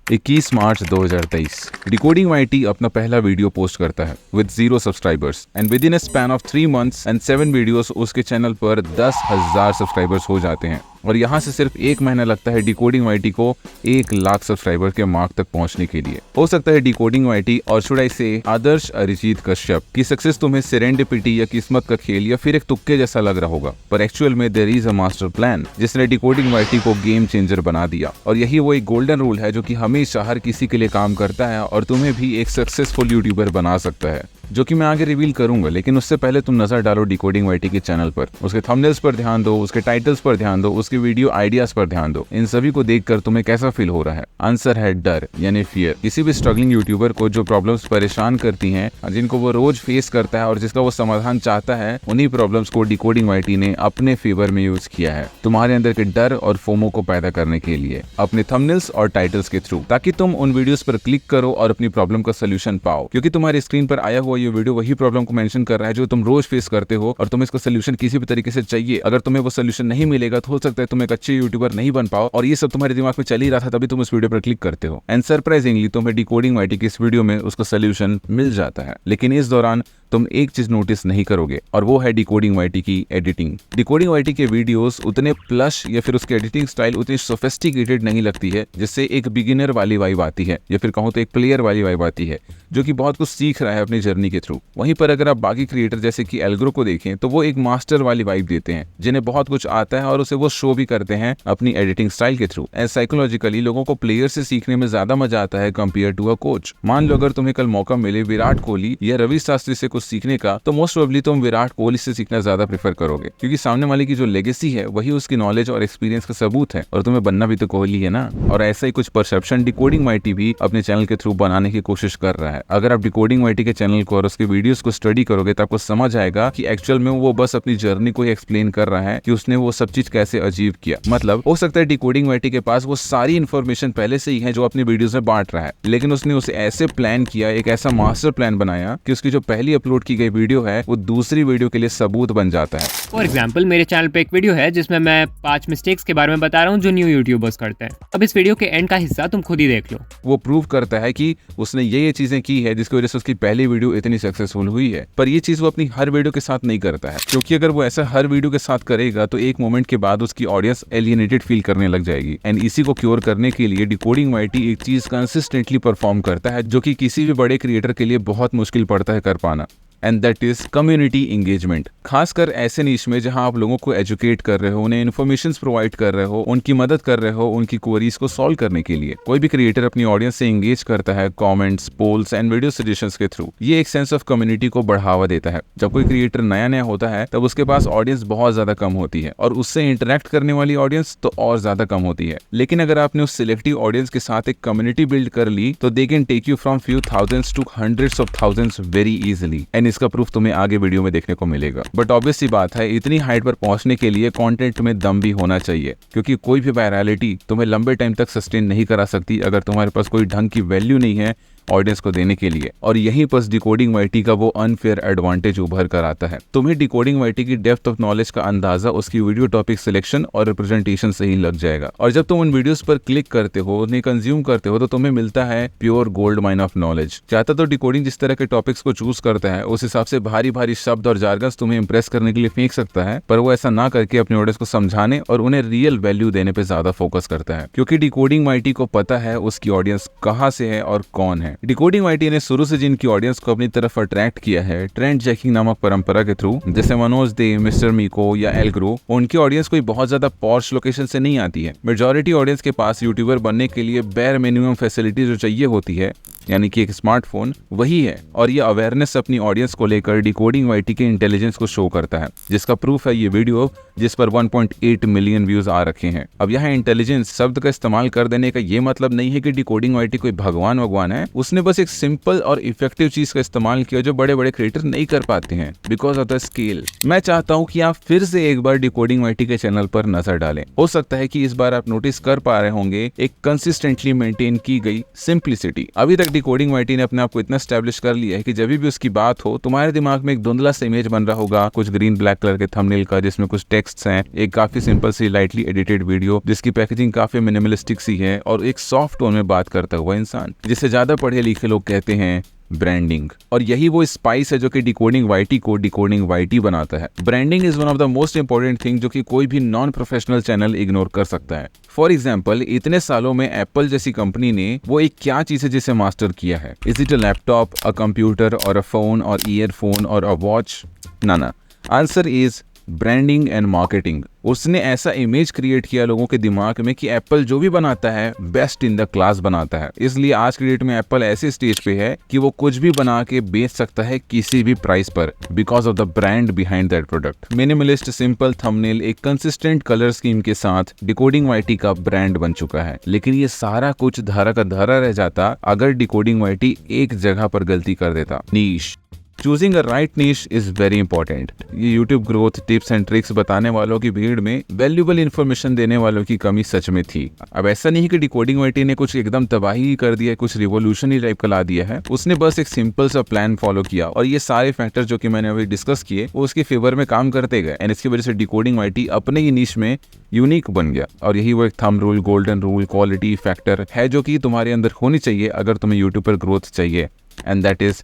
21 मार्च 2023 decoding YT अपना पहला video post करता है with 0 subscribers and with in a span of 3 months and 7 videos उसके चैनल पर 10,000 सब्सक्राइबर्स हो जाते हैं। और यहाँ से सिर्फ 1 महीना लगता है डिकोडिंग वाईटी को 1 लाख सब्सक्राइबर के मार्क तक पहुंचने के लिए। हो सकता है डिकोडिंग वाईटी और शुड आई से आदर्श अरिजीत कश्यप की सक्सेस तुम्हें सेरेंडिपिटी या किस्मत का खेल या फिर एक तुक्के जैसा लग रहा होगा, पर एक्चुअल में there is a master plan जिसने डिकोडिंग वाईटी को गेम चेंजर बना दिया। और यही वो एक गोल्डन रूल है जो कि हमेशा हर किसी के लिए काम करता है और तुम्हें भी एक सक्सेसफुल यूट्यूबर बना सकता है, जो कि मैं आगे रिवील करूंगा। लेकिन उससे पहले तुम नजर डालो डिकोडिंग वाईटी के चैनल पर, उसके थंबनेल्स पर ध्यान दो, उसके टाइटल्स पर ध्यान दो, उसके वीडियो आइडियाज पर ध्यान दो। इन सभी को देखकर तुम्हें कैसा फील हो रहा है? आंसर है डर यानी फियर। किसी भी स्ट्रगलिंग यूट्यूबर को जो प्रॉब्लम्स परेशान करती हैं, जिनको वो रोज फेस करता है और जिसका वो समाधान चाहता है, उन्हीं प्रॉब्लम्स को डिकोडिंग वाईटी ने अपने फेवर में यूज किया है तुम्हारे अंदर के डर और फोमो को पैदा करने के लिए अपने थंबनेल्स और टाइटल्स के थ्रू, ताकि तुम उन वीडियोस पर क्लिक करो और अपनी प्रॉब्लम का सोल्यूशन पाओ। क्योंकि तुम्हारी स्क्रीन पर आया हुआ ये वीडियो वही प्रॉब्लम को मेंशन कर रहा है जो तुम रोज फेस करते हो और तुम्हें इसका सोल्यूशन किसी भी तरीके से चाहिए। अगर तुम्हें वो सोल्यूशन नहीं मिलेगा तो हो सकता है तुम एक अच्छे यूट्यूबर नहीं बन पाओ, और ये सब तुम्हारे दिमाग में चल ही रहा था तभी तुम इस वीडियो पर क्लिक करते हो। एंड सरप्राइजिंगली तुम्हें डिकोडिंग वाईटी की इस वीडियो में उसका सोल्यूशन मिल जाता है। लेकिन इस दौरान तुम एक चीज नोटिस नहीं करोगे, और वो है डिकोडिंग वाईटी की एडिटिंग। डिकोडिंग वाईटी के वीडियोस उतने प्लश या फिर उसकी एडिटिंग स्टाइल उतनी सोफिस्टिकेटेड नहीं लगती है जिससे एक बिगिनर वाली वाइब आती है, या फिर कहूं तो एक प्लेयर वाली वाइब आती है जो कि बहुत कुछ सीख रहा है अपनी जर्नी के थ्रू। वहीं पर अगर आप बाकी क्रिएटर जैसे कि एल्ग्रो को देखें तो वो एक मास्टर वाली वाइब देते हैं, जिन्हें बहुत कुछ आता है और उसे वो शो भी करते हैं अपनी एडिटिंग स्टाइल के थ्रू। एंड साइकोलॉजिकली लोगों को प्लेयर से सीखने में ज्यादा मजा आता है कंपेयर टू अ कोच। मान लो अगर तुम्हें कल मौका मिले विराट कोहली या रवि शास्त्री से कुछ सीखने का, तो मोस्ट प्रोबेबली तुम विराट कोहली से सीखना ज्यादा प्रेफर करोगे, क्योंकि सामने वाले की जो लेगेसी है वही उसकी नॉलेज और एक्सपीरियंस का सबूत है, और तुम्हें बनना भी तो कोहली है ना। और ऐसा ही कुछ परसेप्शन डिकोडिंग वाईटी भी अपने चैनल के थ्रू बनाने की कोशिश कर रहा है। अगर आप डिकोडिंग वाईटी के चैनल को और उसके वीडियोस को स्टडी करोगे तो आपको समझ आएगा कि एक्चुअल में वो बस अपनी जर्नी को ही एक्सप्लेन कर रहा है कि उसने वो सब चीज कैसे अचीव किया। मतलब हो सकता है डिकोडिंग वाईटी के पास वो सारी इन्फॉर्मेशन पहले से ही है जो अपनी वीडियोस में बांट रहा है, लेकिन उसने उसे ऐसे प्लान किया, एक ऐसा मास्टर प्लान बनाया कि उसकी जो पहली अपलोड की गई वीडियो है वो दूसरी वीडियो के लिए सबूत बन जाता है। फॉर एग्जाम्पल मेरे चैनल पे एक वीडियो है जिसमें मैं 5 मिस्टेक्स के बारे में बता रहा हूँ जो न्यू यूट्यूबर्स करते हैं। अब इस वीडियो के एंड का हिस्सा तुम खुद ही देख लो। वो प्रूव करता है कि उसने ये चीजें की है जिसकी वजह से उसकी पहली वीडियो इतनी सक्सेसफुल हुई है। पर ये चीज वो अपनी हर वीडियो के साथ नहीं करता है, क्योंकि अगर वो ऐसा हर वीडियो के साथ करेगा तो एक मोमेंट के बाद उसकी ऑडियंस एलियनेटेड फील करने लग जाएगी। एंड इसी को क्योर करने के लिए डिकोडिंग वाईटी एक चीज कंसिस्टेंटली परफॉर्म करता है जो कि किसी भी बड़े क्रिएटर के लिए बहुत मुश्किल पड़ता है कर पाना, and that is community engagement. खासकर ऐसे नीश में जहां आप लोगों को एजुकेट कर रहे हो, उन्हें इन्फॉर्मेशन प्रोवाइड कर रहे हो, उनकी मदद कर रहे हो उनकी क्वेरीज को सॉल्व करने के लिए। कोई भी क्रिएटर अपनी ऑडियंस से एंगेज करता है comments, polls and video suggestions के थ्रू। ये एक सेंस ऑफ कम्युनिटी को बढ़ावा देता है। जब कोई क्रिएटर नया नया होता है तब उसके पास ऑडियंस बहुत ज्यादा कम होती है और उससे इंटरेक्ट करने वाली ऑडियंस तो और ज्यादा कम होती है। लेकिन अगर आपने उस सिलेक्टिव ऑडियंस के साथ एक कम्युनिटी बिल्ड कर ली तो they can take you from few thousands to hundreds of thousands very easily. And इसका प्रूफ तुम्हें आगे वीडियो में देखने को मिलेगा। बट ऑब्वियस सी बात है, इतनी हाइट पर पहुंचने के लिए कंटेंट में दम भी होना चाहिए, क्योंकि कोई भी वायरलिटी तुम्हें लंबे टाइम तक सस्टेन नहीं करा सकती अगर तुम्हारे पास कोई ढंग की वैल्यू नहीं है ऑडियंस को देने के लिए। और यहीं पर डिकोडिंग वाईटी का वो अनफेयर एडवांटेज उभर कर आता है। तुम्हें डिकोडिंग वाईटी की डेप्थ ऑफ नॉलेज का अंदाजा उसकी वीडियो टॉपिक सिलेक्शन और रिप्रेजेंटेशन से ही लग जाएगा। और जब तुम उन वीडियोस पर क्लिक करते हो, उन्हें कंज्यूम करते हो, तो तुम्हें मिलता है pure gold mine of knowledge. चाहता तो डिकोडिंग जिस तरह के टॉपिक्स को चूज करता है उस हिसाब से भारी भारी शब्द और जार्गन्स तुम्हें इंप्रेस करने के लिए फेंक सकता है, पर वो ऐसा ना करके अपने ऑडियंस को समझाने और उन्हें रियल वैल्यू देने पे ज्यादा फोकस करता है, क्योंकि डिकोडिंग वाईटी को पता है उसकी ऑडियंस कहाँ से है और कौन है। डिकोडिंग वाईटी शुरू से जिनकी ऑडियंस को अपनी तरफ अट्रैक्ट किया है ट्रेंड जैकिंग नामक परंपरा के थ्रू, जैसे मनोज दे, मिस्टर मीको या एल्ग्रो, उनकी ऑडियंस कोई बहुत ज्यादा पॉश लोकेशन से नहीं आती है। मेजॉरिटी ऑडियंस के पास यूट्यूबर बनने के लिए बेयर मिनिमम फैसिलिटी जो चाहिए होती है, यानी कि एक स्मार्टफोन, वही है। और ये अवेयरनेस अपनी ऑडियंस को लेकर डिकोडिंग वाईटी के इंटेलिजेंस को शो करता है, जिसका प्रूफ है ये वीडियो जिस पर 1.8 मिलियन व्यूज आ रखे हैं। अब यहाँ इंटेलिजेंस शब्द का इस्तेमाल कर देने का ये मतलब नहीं है कि डिकोडिंग वाईटी कोई भगवान है। उसने बस एक सिंपल और इफेक्टिव चीज का इस्तेमाल किया जो बड़े बड़े क्रिएटर नहीं कर पाते हैं बिकॉज ऑफ द स्केल। मैं चाहता हूँ कि आप फिर से एक बार डिकोडिंग वाईटी के चैनल पर नजर डालें। हो सकता है कि इस बार आप नोटिस कर पा रहे होंगे एक कंसिस्टेंटली मेंटेन की गई सिंप्लिसिटी। अभी तक डिकोडिंग वाईटी ने अपने आप को इतना स्टैब्लिश कर लिया है कि जब भी उसकी बात हो तुम्हारे दिमाग में एक धुंधला सा इमेज बन रहा होगा, कुछ ग्रीन ब्लैक कलर के थंबनेल का जिसमें कुछ टेक्स्ट हैं, एक काफी सिंपल सी लाइटली एडिटेड वीडियो जिसकी पैकेजिंग काफी मिनिमलिस्टिक सी है और एक सॉफ्ट टोन में बात करता हुआ इंसान, जिसे ज्यादा पढ़े लिखे लोग कहते हैं ब्रांडिंग। और यही वो स्पाइस है जो कि डिकोडिंग वाईटी को डिकोडिंग वाईटी बनाता है। Branding is one of the most important thing जो कि कोई भी नॉन प्रोफेशनल चैनल इग्नोर कर सकता है। फॉर एग्जाम्पल, इतने सालों में एप्पल जैसी कंपनी ने वो एक क्या चीज है जिसे मास्टर किया है? Is it a laptop, a computer और अ फोन और ईयरफोन और अ वॉच? ना, answer is branding and marketing. उसने ऐसा इमेज क्रिएट किया लोगों के दिमाग में कि एप्पल जो भी बनाता है बेस्ट इन द क्लास बनाता है। इसलिए आज की डेट में एप्पल ऐसे स्टेज पे है कि वो कुछ भी बना के बेच सकता है किसी भी प्राइस पर, because of the brand behind that product. Minimalist simple thumbnail एक कंसिस्टेंट कलर स्कीम के साथ डिकोडिंग वाईटी का ब्रांड बन चुका है। लेकिन ये सारा कुछ धारा का धारा रह जाता अगर डिकोडिंग वाईटी एक जगह पर गलती कर देता। Niche. Choosing a right niche is very important. ये YouTube growth tips and tricks बताने वालों की भीड़ में वैल्यूएबल इन्फॉर्मेशन देने वालों की कमी सच में थी। अब ऐसा नहीं है कि डिकोडिंग वाईटी ने कुछ एकदम तबाही कर दिया, कुछ रिवोल्यूशन ही टाइप का ला दिया है। उसने बस एक सिंपल सा प्लान फॉलो किया और ये सारे फैक्टर जो कि मैंने अभी डिस्कस किए वो उसके फेवर में काम करते गए एंड इसकी वजह से डिकोडिंग वाईटी अपने ही नीश में यूनिक बन गया। और यही वो एक thumb rule, golden rule, quality factor है जो कि तुम्हारे अंदर होनी चाहिए अगर तुम्हें यूट्यूब पर ग्रोथ चाहिए, and that is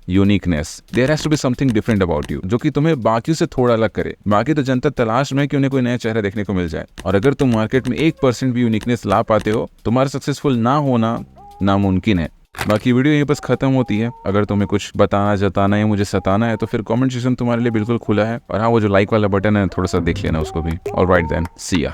uniqueness. There has to be something different about you जो कि तुम्हें बाकियों से थोड़ा अलग करे। बाकी तो जनता तलाश में कि उन्हें कोई नया चेहरा देखने को मिल जाए, और अगर तुम मार्केट में 1% भी यूनिकनेस ला पाते हो, तुम्हारा सक्सेसफुल ना होना नामुमकिन है। बाकी वीडियो यहीं पर खत्म होती है। अगर तुम्हें कुछ बताना, जताना या मुझे सताना है तो फिर कमेंट सेक्शन तुम्हारे लिए बिल्कुल खुला है। और हाँ, वो जो लाइक वाला बटन है थोड़ा सा देख लेना उसको भी। ऑलराइट देन, सी या।